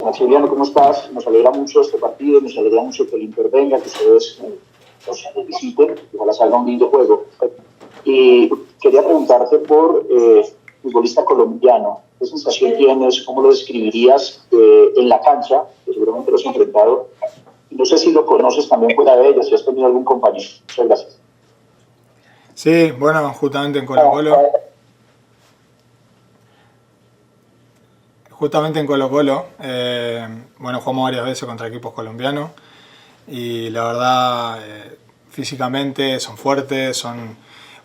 Maximiliano, ¿cómo estás? Nos alegra mucho este partido, nos alegra mucho que el Inter venga, que ustedes nos visiten, ojalá salga un lindo juego. Y quería preguntarte por futbolista colombiano. ¿Qué sensación tienes? ¿Cómo lo describirías en la cancha? Que seguramente lo has enfrentado. Y no sé si lo conoces también fuera de ella, si has tenido algún compañero. Muchas gracias. Sí, bueno, justamente en Colo-Colo. Bueno, jugamos varias veces contra equipos colombianos y la verdad, físicamente son fuertes, son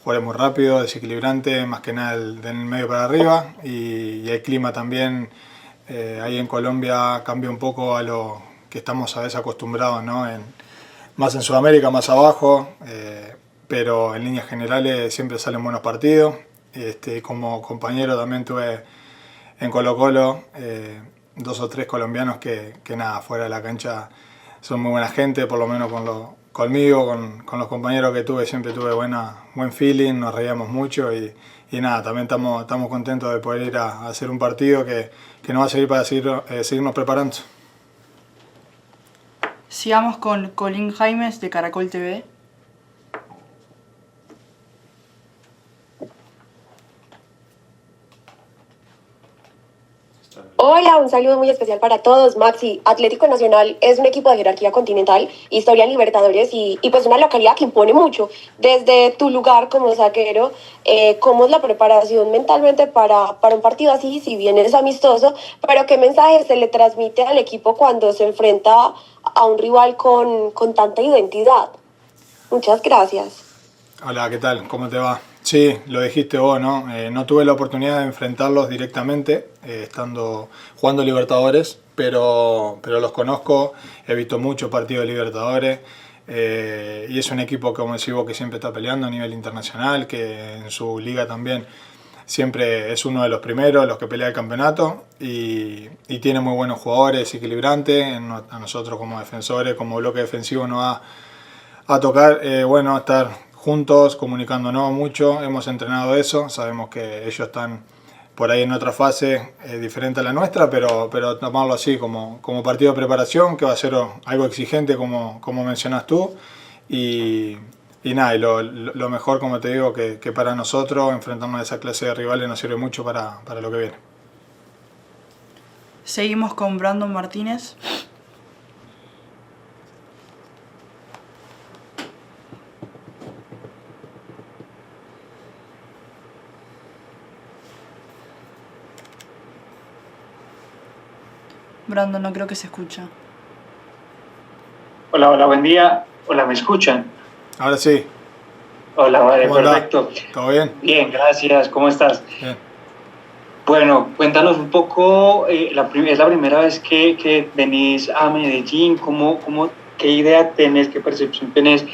jugadores muy rápidos, desequilibrantes, más que nada del medio para arriba, y el clima también ahí en Colombia cambia un poco a lo que estamos a veces acostumbrados, ¿no? Más en Sudamérica, más abajo, pero en líneas generales siempre salen buenos partidos. Como compañero también tuve en Colo-Colo 2 o 3 colombianos que nada, fuera de la cancha son muy buena gente, por lo menos conmigo, con los compañeros que tuve, siempre tuve buen feeling, nos reíamos mucho y nada, también estamos contentos de poder ir a hacer un partido que nos va a servir para seguirnos preparando. Sigamos con Colín Jaimes de Caracol TV. Hola, un saludo muy especial para todos. Maxi, Atlético Nacional es un equipo de jerarquía continental, historia en Libertadores y pues una localidad que impone mucho. Desde tu lugar como zaguero, ¿cómo es la preparación mentalmente para un partido así, si bien es amistoso? Pero ¿qué mensaje se le transmite al equipo cuando se enfrenta a un rival con tanta identidad? Muchas gracias. Hola, ¿qué tal? ¿Cómo te va? Sí, lo dijiste vos, ¿no? No tuve la oportunidad de enfrentarlos directamente, jugando Libertadores, pero los conozco, he visto muchos partidos de Libertadores, y es un equipo, como decís vos, que siempre está peleando a nivel internacional, que en su liga también siempre es uno de los primeros, los que pelea el campeonato, y tiene muy buenos jugadores, equilibrantes. A nosotros como defensores, como bloque defensivo nos va a tocar, estar juntos, comunicándonos mucho. Hemos entrenado eso, sabemos que ellos están por ahí en otra fase diferente a la nuestra, pero tomarlo así como partido de preparación, que va a ser algo exigente como mencionas tú, y nada, y lo mejor, como te digo, que para nosotros enfrentarnos a esa clase de rivales nos sirve mucho para lo que viene. Seguimos con Brandon Martínez. Brandon, no creo que se escucha. Hola, buen día. Hola, ¿me escuchan? Ahora sí. Hola, vale, ¿Cómo perfecto. andás? ¿Todo bien? Bien, gracias. ¿Cómo estás? Bien. Bueno, cuéntanos un poco, es la primera vez que venís a Medellín. ¿Qué idea tenés, qué percepción tenés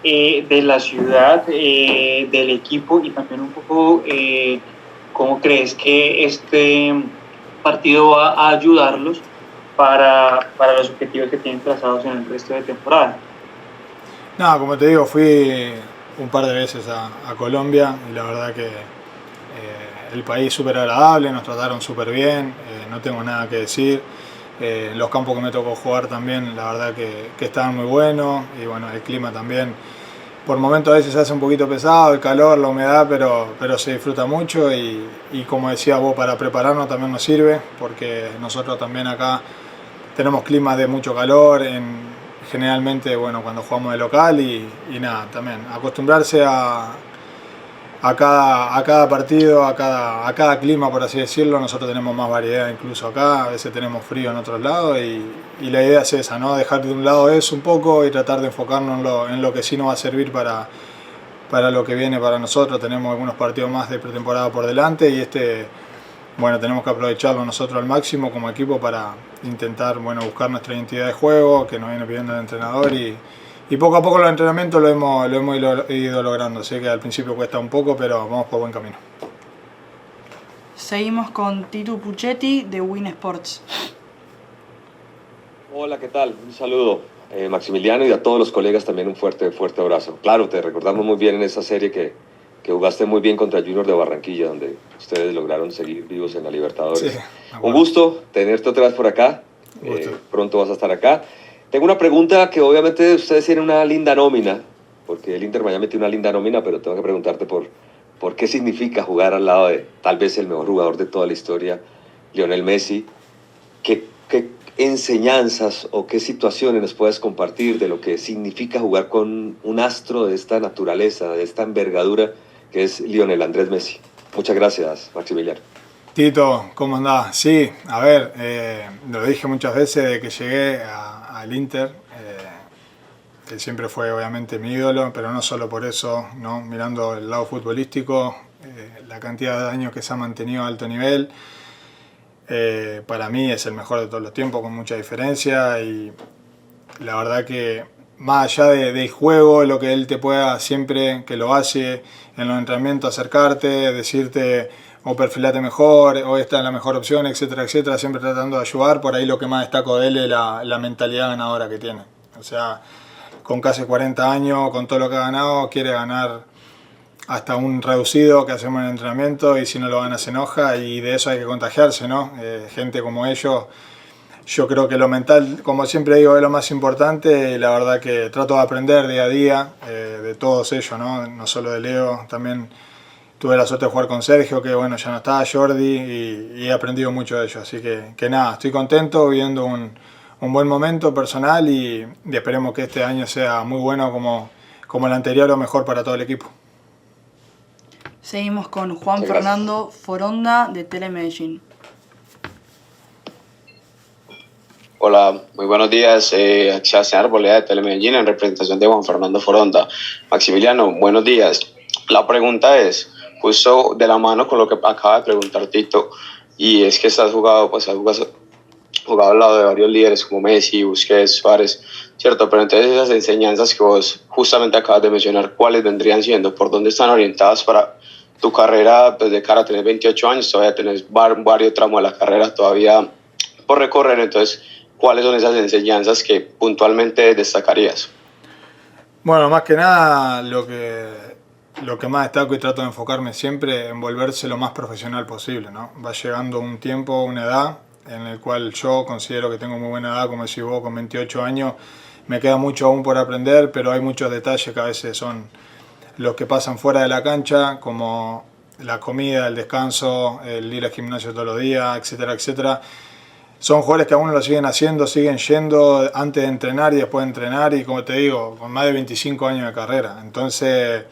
de la ciudad, del equipo, y también un poco cómo crees que este partido va a ayudarlos para los objetivos que tienen trazados en el resto de temporada? No, como te digo, fui un par de veces a Colombia y la verdad que el país súper agradable, nos trataron súper bien, no tengo nada que decir. Los campos que me tocó jugar también, la verdad que estaban muy buenos, y bueno, el clima también. Por momentos a veces se hace un poquito pesado, el calor, la humedad, pero se disfruta mucho, y como decías vos, para prepararnos también nos sirve, porque nosotros también acá tenemos climas de mucho calor, generalmente cuando jugamos de local, y nada, también acostumbrarse a cada partido, a cada clima, por así decirlo. Nosotros tenemos más variedad incluso acá, a veces tenemos frío en otros lados, y la idea es esa, ¿no? Dejar de un lado eso un poco y tratar de enfocarnos en lo que sí nos va a servir para lo que viene para nosotros. Tenemos algunos partidos más de pretemporada por delante, y tenemos que aprovecharlo nosotros al máximo como equipo para intentar buscar nuestra identidad de juego que nos viene pidiendo el entrenador, y poco a poco los entrenamientos lo hemos ido logrando. Así que al principio cuesta un poco, pero vamos por buen camino. Seguimos con Titu Puchetti de Win Sports. Hola, ¿qué tal? Un saludo, Maximiliano, y a todos los colegas también un fuerte abrazo. Claro, te recordamos muy bien en esa serie que jugaste muy bien contra Junior de Barranquilla, donde ustedes lograron seguir vivos en la Libertadores. Sí, un gusto tenerte otra vez por acá. Pronto vas a estar acá. Tengo una pregunta que obviamente ustedes tienen una linda nómina, porque el Inter Miami tiene una linda nómina, pero tengo que preguntarte por qué significa jugar al lado de tal vez el mejor jugador de toda la historia, Lionel Messi. ¿Qué enseñanzas o qué situaciones nos puedes compartir de lo que significa jugar con un astro de esta naturaleza, de esta envergadura que es Lionel Andrés Messi? Muchas gracias, Maximiliano. Tito, ¿cómo andás? Sí, a ver, lo dije muchas veces de que llegué al Inter, que siempre fue obviamente mi ídolo, pero no solo por eso, ¿no? Mirando el lado futbolístico, la cantidad de años que se ha mantenido a alto nivel, para mí es el mejor de todos los tiempos, con mucha diferencia, y la verdad que más allá del juego, lo que él te pueda siempre, que lo hace en los entrenamientos, acercarte, decirte o perfilate mejor, o esta es la mejor opción, etcétera, etcétera, siempre tratando de ayudar. Por ahí lo que más destaco de él es la mentalidad ganadora que tiene. O sea, con casi 40 años, con todo lo que ha ganado, quiere ganar hasta un reducido que hacemos en el entrenamiento, y si no lo gana se enoja, y de eso hay que contagiarse, ¿no? Gente como ellos, yo creo que lo mental, como siempre digo, es lo más importante, y la verdad que trato de aprender día a día de todos ellos, ¿no? No solo de Leo, también tuve la suerte de jugar con Sergio, que bueno, ya no está, Jordi, y he aprendido mucho de ellos. Así que nada, estoy contento, viviendo un buen momento personal, y esperemos que este año sea muy bueno como el anterior, o mejor para todo el equipo. Seguimos con Juan Fernando Foronda de Telemedellín. Hola, muy buenos días. Sebastián Arboleda de Telemedellín en representación de Juan Fernando Foronda. Maximiliano, buenos días. La pregunta es, justo de la mano con lo que acaba de preguntar Tito, y es que has jugado al lado de varios líderes como Messi, Busquets, Suárez, ¿cierto? Pero entonces esas enseñanzas que vos justamente acabas de mencionar, ¿cuáles vendrían siendo? ¿Por dónde están orientadas para tu carrera? Pues de cara a tener 28 años, todavía tenés varios tramos de la carrera todavía por recorrer, entonces, ¿cuáles son esas enseñanzas que puntualmente destacarías? Bueno, más que nada lo que más destaco, y trato de enfocarme siempre en volverse lo más profesional posible, ¿no? Va llegando un tiempo, una edad en el cual yo considero que tengo muy buena edad, como decís vos, con 28 años, me queda mucho aún por aprender, pero hay muchos detalles que a veces son los que pasan fuera de la cancha, como la comida, el descanso, el ir al gimnasio todos los días, etcétera, etcétera. Son jugadores que aún lo siguen haciendo, siguen yendo antes de entrenar y después de entrenar, y como te digo, con más de 25 años de carrera. Entonces,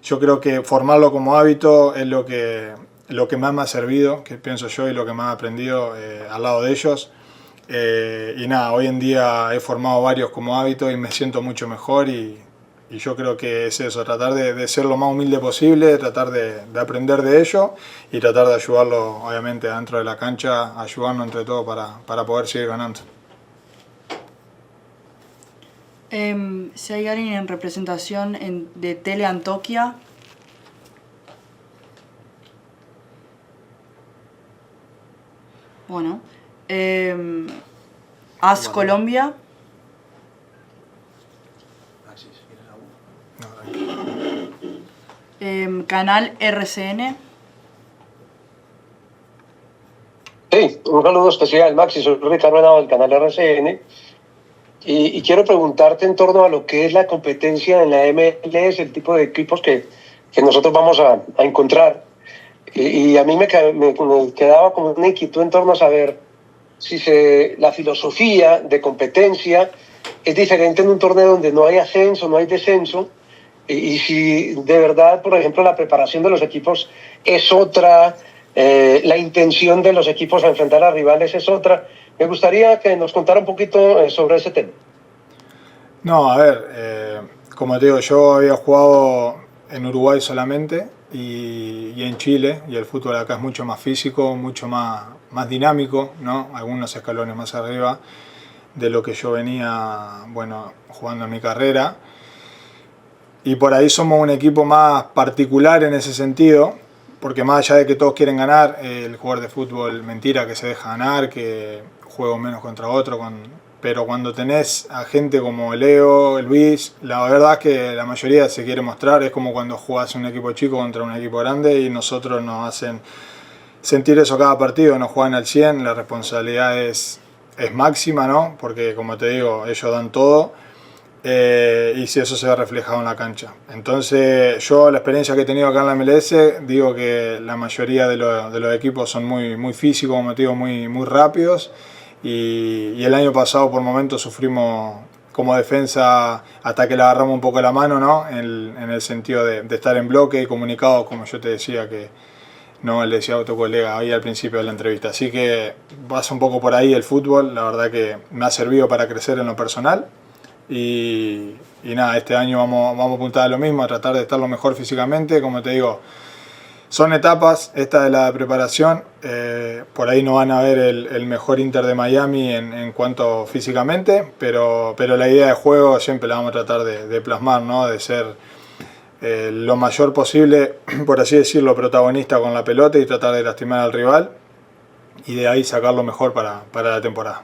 yo creo que formarlo como hábito es lo que más me ha servido, que pienso yo, y lo que más he aprendido al lado de ellos. Y nada, hoy en día he formado varios como hábito y me siento mucho mejor, y yo creo que es eso, tratar de ser lo más humilde posible, tratar de aprender de ello, y tratar de ayudarlo, obviamente, dentro de la cancha, ayudarnos entre todos para poder seguir ganando. Si hay alguien en representación de Tele Antoquia. Bueno. AS Colombia. Canal RCN. Sí, un saludo especial, Maxi. Soy Ricardo Henao del canal RCN. Y quiero preguntarte en torno a lo que es la competencia en la MLS, el tipo de equipos que nosotros vamos a encontrar. Y a mí me quedaba como una inquietud en torno a saber si la filosofía de competencia es diferente en un torneo donde no hay ascenso, no hay descenso, y si de verdad, por ejemplo, la preparación de los equipos es otra, la intención de los equipos a enfrentar a rivales es otra. Me gustaría que nos contara un poquito sobre ese tema. No, a ver, como te digo, yo había jugado en Uruguay solamente, y en Chile, y el fútbol acá es mucho más físico, mucho más dinámico, ¿no? Algunos escalones más arriba de lo que yo venía, bueno, jugando en mi carrera. Y por ahí somos un equipo más particular en ese sentido, porque más allá de que todos quieren ganar, el jugador de fútbol, mentira que se deja ganar, que juego menos contra otro, pero cuando tenés a gente como Leo, Luis, la verdad es que la mayoría se quiere mostrar. Es como cuando jugás un equipo chico contra un equipo grande, y nosotros nos hacen sentir eso cada partido, nos juegan al 100, la responsabilidad es es máxima, ¿no? Porque como te digo, ellos dan todo. Y si eso se ve reflejado en la cancha. Entonces yo la experiencia que he tenido acá en la MLS, digo que la mayoría de los equipos son muy físicos, como te digo, muy rápidos, y el año pasado por momentos sufrimos como defensa hasta que le agarramos un poco la mano, ¿no? En el sentido de estar en bloque y comunicados, como yo te decía que no le decía a tu colega ahí al principio de la entrevista. Así que pasa un poco por ahí el fútbol, la verdad que me ha servido para crecer en lo personal. Y nada, este año vamos a apuntar a lo mismo, a tratar de estar lo mejor físicamente. Como te digo, son etapas, esta de la preparación, por ahí no van a ver el mejor Inter de Miami en cuanto físicamente, pero la idea de juego siempre la vamos a tratar de plasmar, ¿no? De ser lo mayor posible, por así decirlo, protagonista con la pelota y tratar de lastimar al rival y de ahí sacar lo mejor para la temporada.